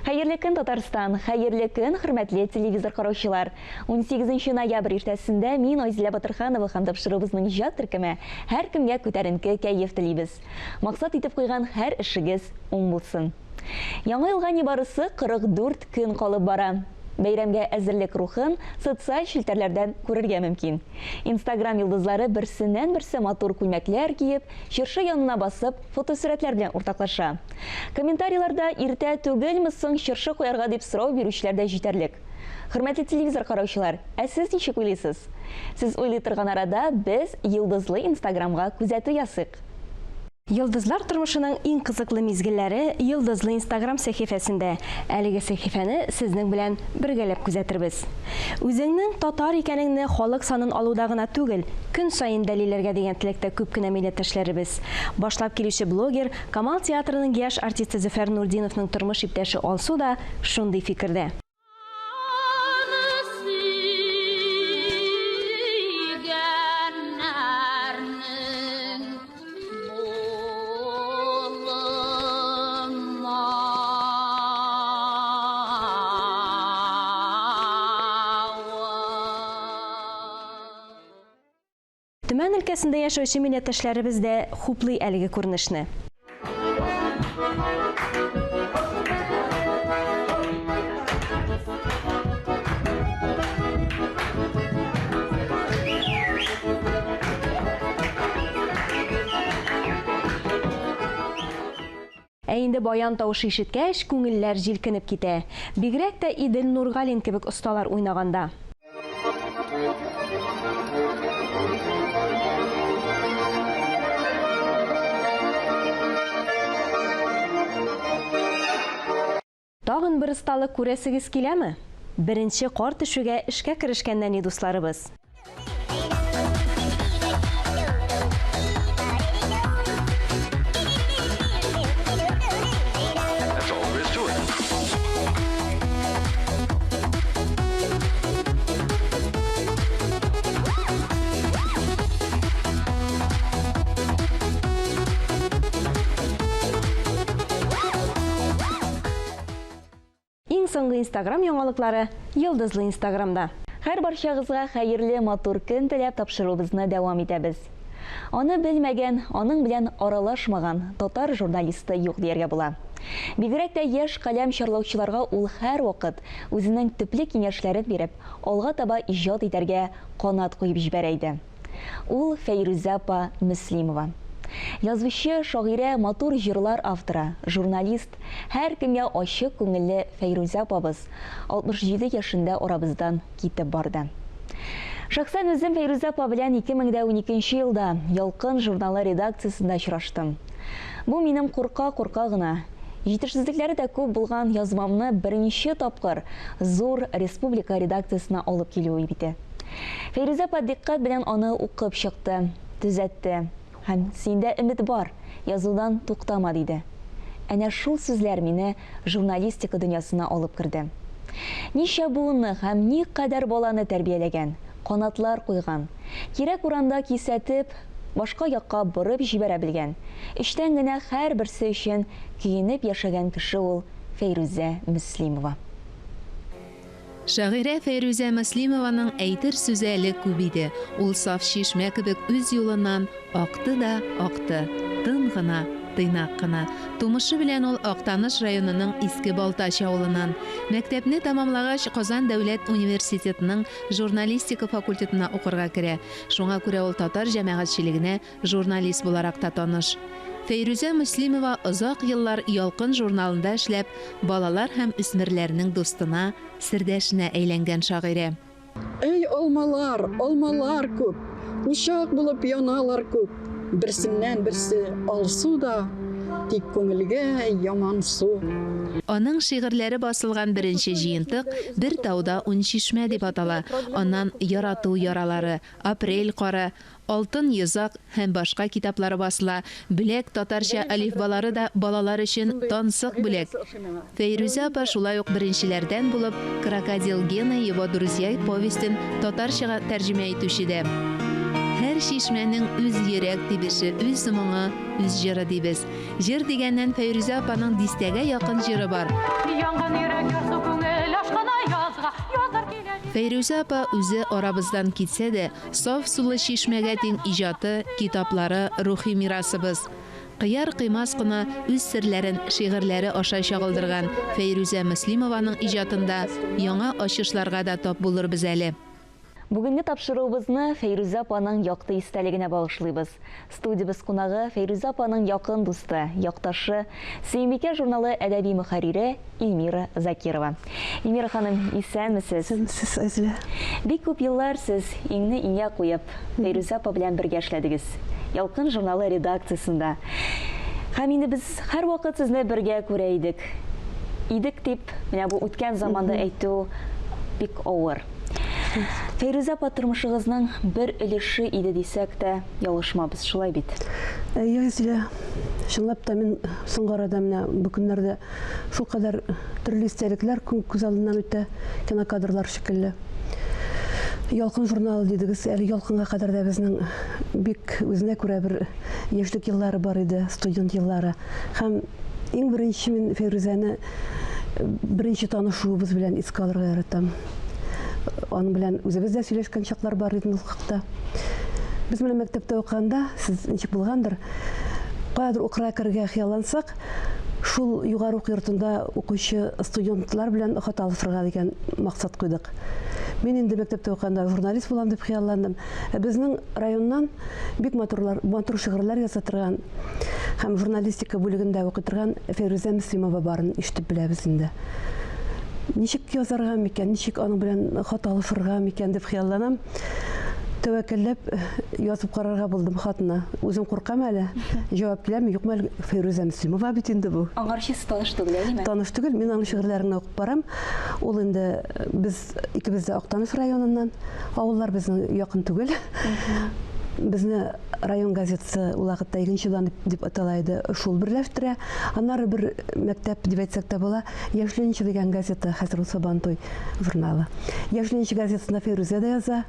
Хәерле көн, Татарстан, хәерле көн, хөрмәтле телевизор караучылар. 18 ноябрь иртәсендә мин Айзилә Батырханова һәм тапшырыбызның иҗат төркеме һәр кемгә күтәренке кәеф телибез. Максат итеп куйган һәр эшегез уң булсын. Яңа елга нибарысы 44 көн калып бара. Бәйрәмгә әзерлек рухын социаль шелтәрләрдән күрергә мөмкин. Инстаграм йолдызлары берсеннән-берсе матур күлмәкләр киеп, чыршы янына басып, фотосурәтләр белән уртаклаша. Комментарийларда иртә түгелме соң чыршы куярга дип сорау бирүчеләр дә җитәрлек. Хөрмәтле телевизор караучылар, ә сез ничек уйлыйсыз? Сез уйлый торган арада без йолдызлы Инстаграмга күзәтү ясыйк. Йылдызлар тормышының иң кызыклы мизгелләре йылдызлы Инстаграм сәхифәсендә. Әлеге сәхифәне сезнең белән бергәләп күзәтербез. Үзеңнең татар икәнеңне халык санын алуда гына түгел, көн саен дәлилләргә дигән теләктә күп кенә милләттәшләребез. Башлап килүче блогер Камал театрының яшь артисты Зөфәр Нурдиновның тормыш иптәше Алсу да шундый фикердә. Төмән өлкәсендә яшәүче милләттәшләребез дә хуплый әлеге күренешне. Ә инде баян тавышы ишеткәч, күңелләр җилкенеп китә. Бигрәк тә Идел Нургалин кебек осталар уйнаганда. Тагын бер осталык күрәсегез киләме? Беренче кар төшүгә эшкә керешкәннән ни дусларыбыз. Соңгы Инстаграм яңалыклары йылдызлы Инстаграмда. Һәр барчагызга хәерле матур көн теләп тапшырубызны дәвам итәбез. Аны белмәгән, аның белән аралашмаган татар журналисты юк дияргә була. Бигрәк тә яшь каләм чарлаучыларга ул һәр вакыт үзенең төпле киңәшләрен биреп, алга таба иҗат итәргә канат куеп җибәрә иде. Ул Фәйрүзә апа Мөслимова. Язучы, шагыйрә, матур җырлар авторы, журналист, һәр кемгә ачык күңелле Фәйрүзә апабыз 67 яшендә арабыздан китеп барды. Шәхсән үзем Фәйрүзә апа белән 2012 елда Ялкын журналы редакциясендә очраштым. Бу минем курка гына. Җитешсезлекләре дә күп булган язмамны беренче тапкыр зур республика редакциясенә алып килүе бите. Фәйрүзә апа диккать белән аны укып чыкты, төзәтте. Һәм синдә өмет бар, язудан туктама диде. Әнә шул сүзләр мине журналистика дөньясына алып керде. Ничә буынны һәм ни кадәр баланы тәрбияләгән, канатлар куйган, кирәк урында кисәтеп, башка якка борып җибәрә белгән. Эштән генә һәр берсе өчен киенеп яшәгән кеше ул Фәйрүзә Мөслимова. Шагыйрә Фәйрүзә Мөслимованың әйтер сүзе әле күп иде. Ул саф чишмә кебек үз юлыннан акты да акты, тын гына, тыйнак кына. Тумышы белән ул Актаныш районының Иске Балтач авылыннан. Мәктәпне тәмамлагач, Казан дәүләт университетының журналистика факультетына укырга керә. Шуңа күрә ул татар җәмәгатьчелегенә журналист буларак та таныш. Фәйрүзә Мөслимова озак еллар Ялкын журналында эшләп, балалар һәм үсмерләрнең достына, сердәшенә әйләнгән шагыйрә. Эй алмалар күп, учак булып яналар күп, берсеннән берсе алсу да, тик күңелгә яман су. Аның шигырьләре басылган беренче җыентык «Бер тауда ун чишмә» дип атала. Аннан «Ярату яралары», «Апрель кары», «Алтын йозак» һәм башка китаплары басыла. Бүләк татарча алифбалары да балалар өчен тансык бүләк. Фәйрүзә апа шулай ук беренчеләрдән булып «Крокодил Гена его друзья» повестен татарчага тәрҗемә итүче дә. Һәр Һәр шишмәнең үз йөрәк тибеше, үз моңы, үз җыры дибез. Җыр дигәннән Фәйрүзә апаның дистәгә якын җыры бар. Янган йөрәк ярсу күңел ашкана язга, язар килә. Фәйрүзә апа үзе арабыздан китсә дә, саф сулы шишмәгә тең иҗаты, китаплары рухи мирасыбыз. Кыяр кыймас кына үз серләрен шигырьләре аша чагылдырган Фәйрүзә Мөслимованың иҗатында яңа ачышларга да тап булырбыз әле. Бүгінгі тапшыруыбызны Фәйрүзә апаның яқты истәлегенә багышлыйбыз. Студиябыз кунагы Фәйрүзә апаның якын дусты, якташы, Сөембикә журналы әдәби мөхәррире Илмира Закирова. Илмира ханым, исәнмесез? Сез Әзилә. Бик күп еллар сез иңне иңгә куеп, Фәйрүзә апа белән бергә эшләдегез. Ялкын журналы редакциясында. Һәм инде без һәр вакыт сезне бергә күрә идек. Идек дип, менә бу үткән заманда әйтү бик авыр. Фәйрүзә апа тормышыгызның бер өлеше иде дисәк тә ялышмабыз, шулай бит. Әзилә, чынлап та мин соңгы арада менә бу көннәрдә шул кадәр төрле истәлекләр күз алдымнан үтә, кинокадрлар шикелле. Ялкын журналы дидегез, әле ялкынга кадәр да безнең бик үзенә күрә бер яшьлек еллары бар иде, студент еллары. Һәм иң беренче мин Фәйрүзәне беренче танышуыбыз белән искә алырга яратам. Аның белән үзебез дә сөйләшкән чаклар бар иде ул хакта. Без менә мәктәптә укыганда, сез ничек булгандыр, каядыр укырга керергә хыяллансак, шул югары уку йортында укучы студентлар белән хат алышырга дигән максат куйдык. Мин инде мәктәптә укыганда журналист булам дип хыялландым. Безнең районнан бик матур шигырьләр яза торган һәм журналистика бүлегендә укый торган Фәйрүзә Мөслимова барын ишетеп беләбез инде. Ничек язарга микән, ничек аның белән хат алышырга микән дип хыялланам. Тәвәккәлләп язып карарга булдым хатны. Үзем куркам әле. Җавап киләме, юкмы, Фәйрүзә Мөслимова бит инде бу. Аңарчы таныш түгел, әйеме? Таныш түгел, мин аның шигырьләрен укып барам. Ул инде без икебез дә Актаныш районыннан, авыллар безнең якын түгел. Безне район газетасы ул вакытта Игенче дан дип аталайды, шул берләштерә. Аннары бер мәктәп дип әйтсәк тә була, Яшьленче дигән газета, хәзер ул Сабантуй журналы. Яшьленче газетасында Фәйрүзә дә яза,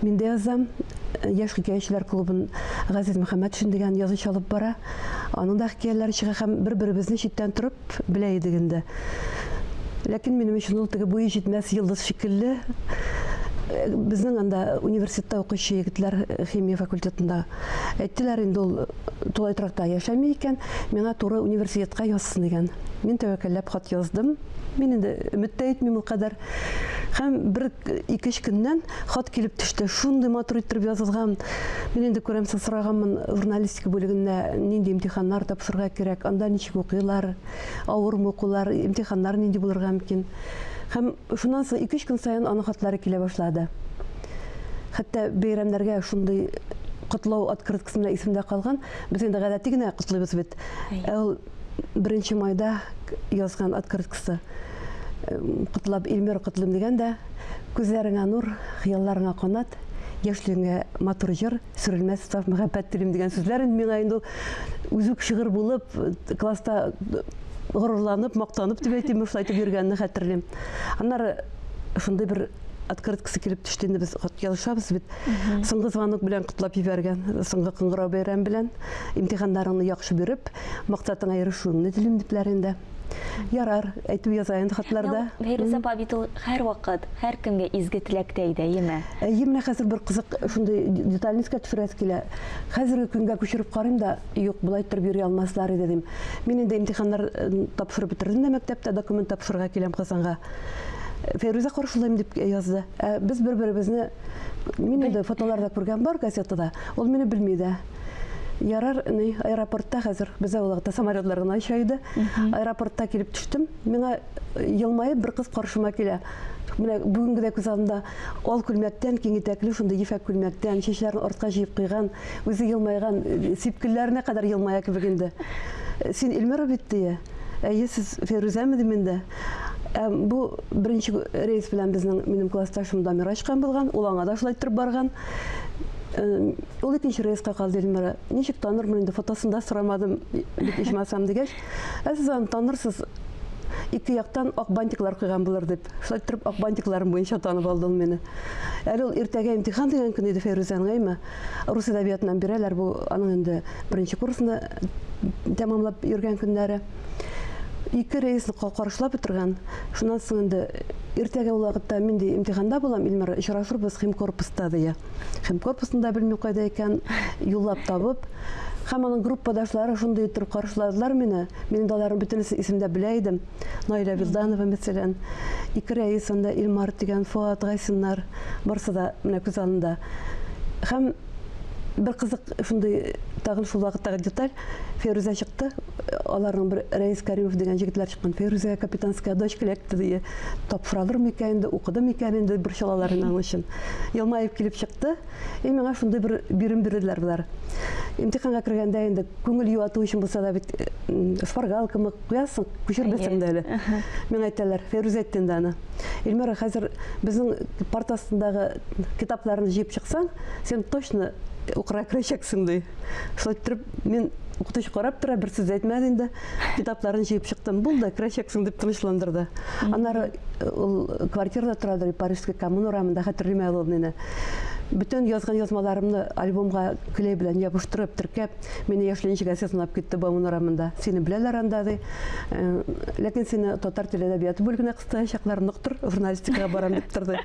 мин дә язам. Яшь хикәячеләр клубын Газиз Мөхәммәтшин дигән язучы алып бара. Аның да хикәяләре чыга һәм бер-беребезне читтән торып белә идек инде. Ләкин минем өчен ул теге буе җитмәс йолдыз шикелле. Безнең анда университетта укучы егетләр химия факультетында әйттеләр, инде ул тулай тракта яшәмий икән, миңа туры университетка язсын дигән. Мин тәвәккәлләп хат яздым. Мин инде өметтә әйтмим ул кадәр. Һәм бер-ике көннән хат килеп төште. Шундый матур итеп язылган. Мин инде күрәмсез сораганмын журналистика бүлегендә нинди имтиханнар тапшырырга кирәк, анда ничек укыйлар, авырмы укулар, имтиханнар нинди булырга мөмкин. Һәм шуннан соң 2 көн саен аның хатлары килә башлады. Хәтта бәйрәмнәргә шундый котлау открыткасы белән исемдә калган. Без инде гадәти генә котлыйбыз бит. Ул 1 майда язган открыткасы. Котлап Илмир котлыйм дигәндә, күзләреңә нур, хыялларыңа канат, яшьлегеңә матур җыр, сүрелмәс саф мәхәббәт телим дигән сүзләр инде миңа инде үзүк шигырь булып, класста горурланып, мактанып дип әйтим, шулай итеп йөргәнне хәтерлим. Аннары шундый бер открыткасы килеп төште, инде без язышабыз бит. Соңгы звонок белән котлап җибәргән, соңгы кыңгырау бәйрәм белән имтиханнарыңны яхшы биреп, мактатыңа ирешүеңне телим дипләр инде. Ярар, әйтеп язайын хатларда. Фәйрүзә апа бит ул һәр вакыт, һәр кемгә изге теләктә иде, әйеме? Менә хәзер бер кызык шундый деталь искә төшерәс килә. Хәзерге көнгә күчереп карыйм да, юк, булай торып йөри алмаслар иде дим. Мин инде имтиханнар тапшырып бетердем дә мәктәптә, документ тапшырырга киләм Казанга. Фәйрүзә каршылайм дип язды. Без бер-беребезне, мин инде фотоларда күргән бар газетада, ул мине белми дә. Ярар, аэропортта хәзер безә улагта самолетлар гына оча иде. Аэропортта килеп төштем. Миңа елмаеп бер кыз каршыма килә. Менә бүгенге дә күз алдымда ал күлмәктән, киң итәкле, шундый ефәк күлмәктән, чәчләрен артка җыеп куйган, үзе елмайган, сипкелләренә кадәр елмая кебек инде. Син Илмира бит дия. Әйе, сез Фәйрүзәме дим инде. Бу беренче рейс белән безнең минем классташым Дамир ачкан булган, ул аңа да шулай торып барган. Ул икенче рейска калды Илмира. Ничек танырмын инде, фотосында сорамадым, бит ичмасам дигәч. Сез аны танырсыз. ике яктан ак бантиклар куйган булыр дип. Шулай торып ак бантикларым буенча танып алды ул мине. Әле ул иртәгә имтихан дигән көн иде Фәйрүзәнең, әйме? Рус әдәбиятыннан бирәләр, бу аның инде беренче курсны тәмамлап йөргән көннәре. Ике рейсны каршылап бетергән. Шуннан соң инде иртәгә ул вакытта мин дә имтиханда булам, Илмар, очрашырбыз химкорпуста дия. Химкорпусында белмим кайда икән, юллап табып, һәм аның группадашлары шунда итеп каршыладылар мине. Мин дә аларны бөтенесе исемдә белә идем. Наиля Вилданова мәсәлән, ике рейс анда Илмар дигән, Фуат Гайсиннар, барысы да менә күз алдында. Һәм бер кызык шундай тагын шул вакыттагы деталь, Фәйрүзә чыкты, аларның бер Рәис Кәримов дигән җегетләр чыккан. Фәйрүзә капитанская дочка лекты дия. Тапшыралыр микән инде, укыдым микән инде бер шалаларының өчен. Елмаеп килеп чыкты. Миңа шундай бер бирим бирделәр булар. Имтиханга кергәндә инде күңел юату өчен булса да бит шпаргалкамы куясың, күчермәсәң дә әле. Миңа әйттеләр, Фәйрүзә әйтте аны. Илмар, хәзер безнең партасындагы китапларны җыеп чыксаң, сен точно укырга керәчәксең ди. Шулай итеп мин укытучы карап тора, бер сүз әйтмәде инде. Китапларын җыеп чыктым. Булды, керәчәксең дип тынычландырды. Аннары ул квартирада торады, Парижский коммуна урамында, хәтерләмәй ул мине. Бүтән язган язмаларымны альбомга клей белән ябыштырып, теркәп, мине яшьленче газетасын алып китте Бауман урамында. Сине беләләр анда ди. Ләкин сине татар теле әдәбияты бүлегенә кыстаячаклар, ныктыр, журналистикага барам дип торды.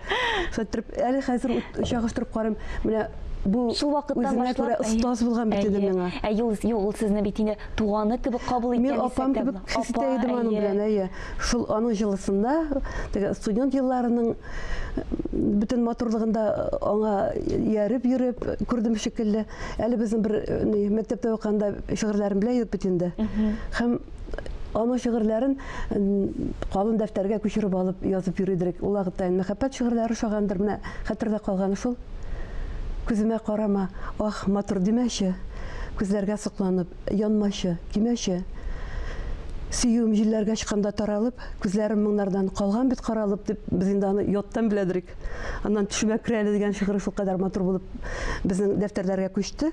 Шулай итеп, әле хәзер чагыштырып карыйм, менә бу Шул вакыттан башлап остаз булган бит инде миңа. Юл сезне бит инде туганы кебек кабул иткән. Мин апам кебек хис итә идем аның белән, әйе. Шул аның җылысында, теге студент елларының бүтән матурлыгында аңа ярып йөреп күрдем шикелле. Әле безнең бер мәктәптә укганда шигырьләрен белә идек бит инде. Һәм аның шигырьләрен калын дәфтәргә күчереп алып язып йөридек. Ул вакытта мәхәббәт шигырьләре шагандыр, менә хәтердә калганы шул. Күземә карама, ах, матур димәче, күзләргә сокланып, янмачы, кимәче. Сөюем җилләргә чыкканда таралып, күзләрем моңнардан калган бит каралып дип, без инде аны яттан беләдек. Аннан төшмә керәле дигән шигырь шул кадәр матур булып безнең дәфтәрләргә күчте.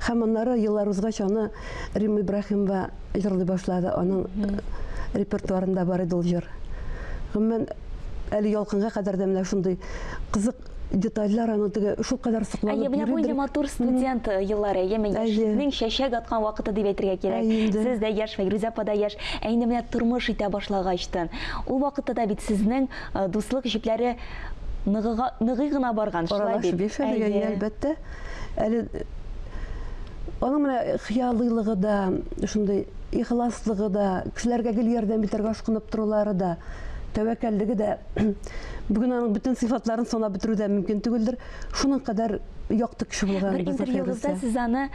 Һәм аннары еллар узгач аны Рим Ибраһимова җырлый башлады. Аның репертуарында бар иде ул җыр. Гомумән әле ялкынга кадәр дә менә шундый кызык детальләр аны теге шул кадәр сокланып менә бу инде матур студент еллары, яшьнең чәчәк аткан вакыты дип әйтергә кирәк. Сез дә яшь, Фәйрүзә апа да яшь, инде менә тормыш итә башлагачтан. Ул вакытта да бит сезнең дуслык җипләре ныгый гына барган, шулай бит. Әлбәттә. Әле аның менә хыялыйлыгы да, шундый ихласлыгы да, кешеләргә гел ярдәм итәргә ашкынып торулары да, тәвәккәллеге дә бүген аның бүтән сыйфатларын санап бетерү дә мөмкин түгелдер. Шуның кадәр якты кеше булган. Бер интервьюгызда сез аны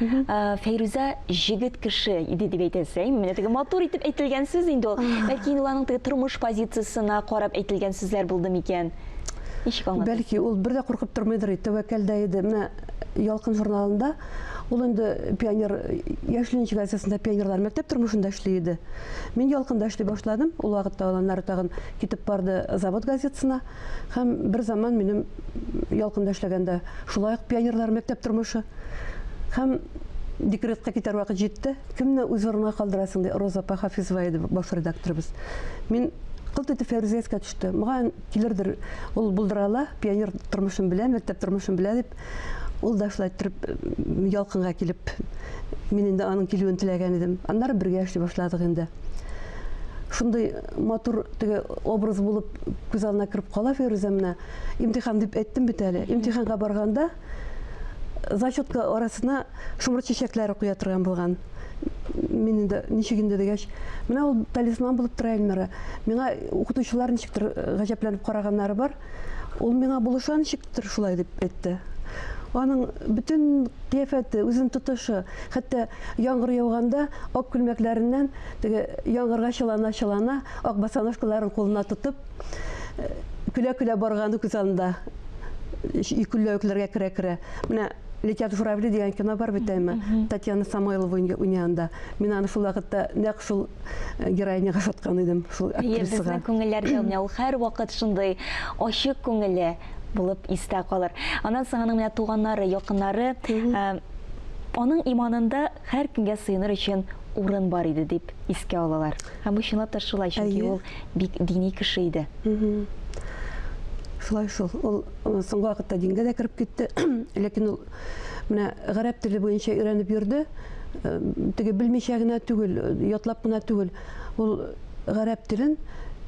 Фәйрүзә җегет кеше иде дип әйтәсез. Менә теге матур итеп әйтелгән сүз инде ул. Бәлки ул аның теге тормыш позициясына карап әйтелгән сүзләр булды микән? Ничек аңлады? Бәлки ул бер дә куркып тормыйдыр, тәвәккәл дә иде. Менә Ялкын журналында ул инде пионер яшьленче газетасында пионерлар мәктәп тормышында эшли иде. Мин Ялкында эшли башладым. Ул вакытта алар тагын китеп барды завод газетасына. Һәм бер заман минем Ялкында эшләгәндә шулай ук пионерлар мәктәп тормышы. Һәм декретка китәр вакыт җитте. Кемне үз урынына калдырасың ди, Роза апа Хафизова иде баш редакторыбыз. Мин кылт итеп Фәйрүзәгә төште. Миңа килердер ул булдырала, пионер тормышын белән, мәктәп тормышын белә дип. Ул да шулай торып Ялкынга килеп, мин инде аның килүен теләгән идем. Аннары бергә эшли башладык инде. Шундай матур теге образ булып күз алдына кирип кала Фәйрүзә менә. Имтихан дип әйттем бит әле. Имтиханга барганда зачетка арасына шумыр чәчәкләре куя торган булган. Мин инде ничек инде дигәч, менә ул талисман булып тора Эльмира. Миңа укытучылар ничектер гаҗәпләнеп караганнары бар. Ул миңа булышан ничектер шулай дип әйтте. Аның бүтән кыяфәте, үзен тотышы, хәтта яңгыр яуганда ак күлмәкләреннән теге яңгырга чылана, ак басанышкаларын кулына тотып, көлә-көлә барганы күз алдында. Икүлләүкләргә керә-керә. Менә Летят журавли дигән кино бар бит әйме. Татьяна Самойлова уйнаганда. Мин аны шул вакытта нәкъ шул героиняга шаткан идем, шул актрисага. Безнең күңелләрдә менә ул һәр вакыт шундый ачык күңелле булып истә калыр. Аннан соң аның менә туганнары, якыннары, аның иманында һәр кемгә сыеныр өчен урын бар иде дип искә алалар. Һәм чынлап та шулай, чөнки Әйе. ул бик дини кеше иде. Шулай шул. Ул соңгы вакытта дингә дә кирип китте. Ләкин ул менә гарәп теле буенча өйрәнеп йөрде. Теге белмичә генә түгел, ятлап кына түгел. Ул гарәп телен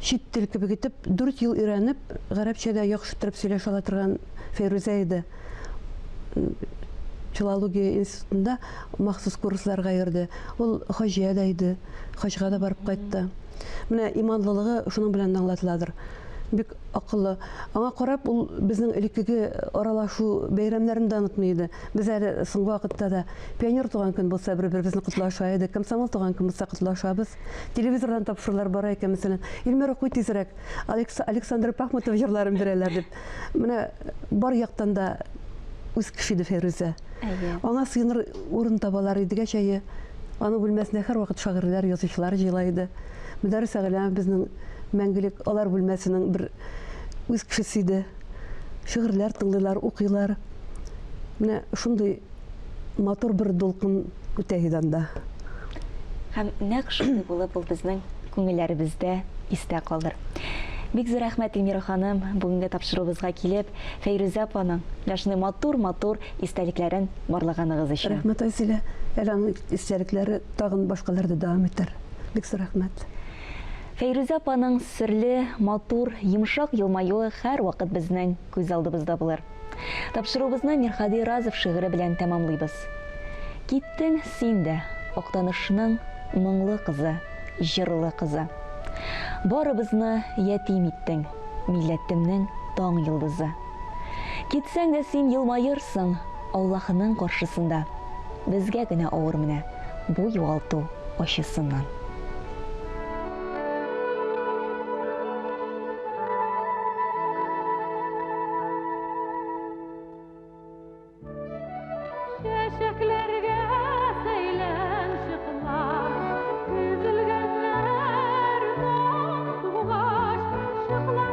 чит тел кебек итеп 4 ел өйрәнеп, гарәпчәдә яхшы торып сөйләшә ала торган Фәйрүзә иде. Филология институтында махсус курсларга йөрде. Ул хаҗия да иде. Хаҗга да барып кайтты. Менә иманлылыгы шуның белән аңлатыладыр. Бик акыллы. Аңа карап, ул безнең элеккеге аралашу бәйрәмнәрен дә онытмый иде. Без әле соңгы вакытта да пионер туган көн булса, бер-беребезне котлаша идек. Комсомол туган көн булса котлашабыз. Телевизордан тапшырулар бара икән, мәсәлән, Илмир укый тизрәк, Александр Пахмутов җырларын бирәләр дип. Менә бар яктан да үз кеше иде Фәйрүзә. Аңа сыйыныр урын табалар идегә чәе. Аны бүлмәсенә һәрвакыт шагыйрьләр, язучылар җыйлай иде. Мөдәррис Әгъләм безнең мәңгелек алар бүлмәсенең бер үз кешесе иде. Шигырьләр тыңлыйлар, укыйлар. Менә шундый матур бер дулкын үтә иде анда. Һәм нәкъ шундый булып ул безнең күңелләребездә истә калдыр. Бик зур рәхмәт, Илмира ханым, бүгенге тапшыруыбызга килеп, Фәйрүзә апаның шундый матур истәлекләрен барлыганыгыз өчен. Рәхмәт, Айзилә. Әле аның истәлекләре тагын башкаларда дәвам итәр. Бик зур рәхмәт. Фәйрүзә апаның серле, матур, йомшак елмаюы һәр вакыт безнең күз алдыбызда булыр. Тапшыруыбызны Мирхади Разов шигыре белән тәмамлыйбыз. Киттең син дә, Актанышның моңлы кызы, җырлы кызы. Барыбызны ятим иттең, милләтемнең таң йылдызы. Китсәң дә син елмаерсың Аллаһының каршысында. Безгә генә авыр менә бу югалту ачысыннан. Çeşeklerge seylen şıklar, üzülgenler don tuğaş, şıklar